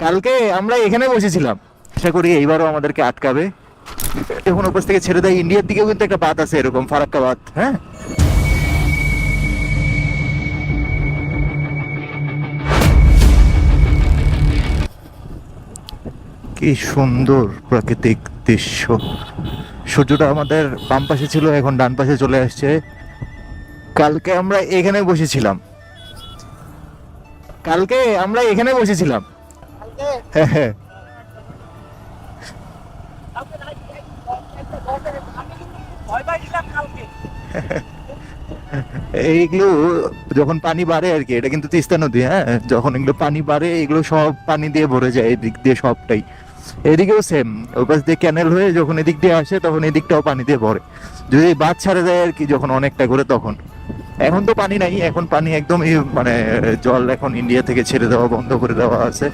কালকে আমরা এখানে বসেছিলাম, আশা করি এইবারও আমাদেরকে আটকাবে। এখন ওপাশ থেকে ছেড়ে দেয়, ইন্ডিয়ার দিকেও কিন্তু একটা বাঁধ আছে এরকম, ফারাক্কা বাঁধ। হ্যাঁ, কি সুন্দর প্রাকৃতিক দৃশ্য। সূর্যটা আমাদের বাম পাশে ছিল, এখন ডান পাশে চলে আসছে। কালকে আমরা এখানে বসেছিলাম, কালকে আমরা এখানে বসেছিলাম। হ্যাঁ হ্যাঁ, এইগুলো যখন পানি বাড়ে আর কি, এটা কিন্তু তিস্তা নদী। হ্যাঁ, যখন এগুলো পানি বাড়ে এগুলো সব পানি দিয়ে ভরে যায় এদিক দিয়ে সবটাই। এদিকেও সেম, ওই পাশ দিয়ে ক্যানেল হয়ে যখন এদিক দিয়ে আসে তখন এদিকটাও পানি দিয়ে ভরে, যদি বাঁধ ছাড়া যায় আর কি, যখন অনেকটা করে তখন। এখন তো পানি নাই, এখন পানি একদমই মানে জল এখন ইন্ডিয়া থেকে ছেড়ে দেওয়া বন্ধ করে দেওয়া আছে।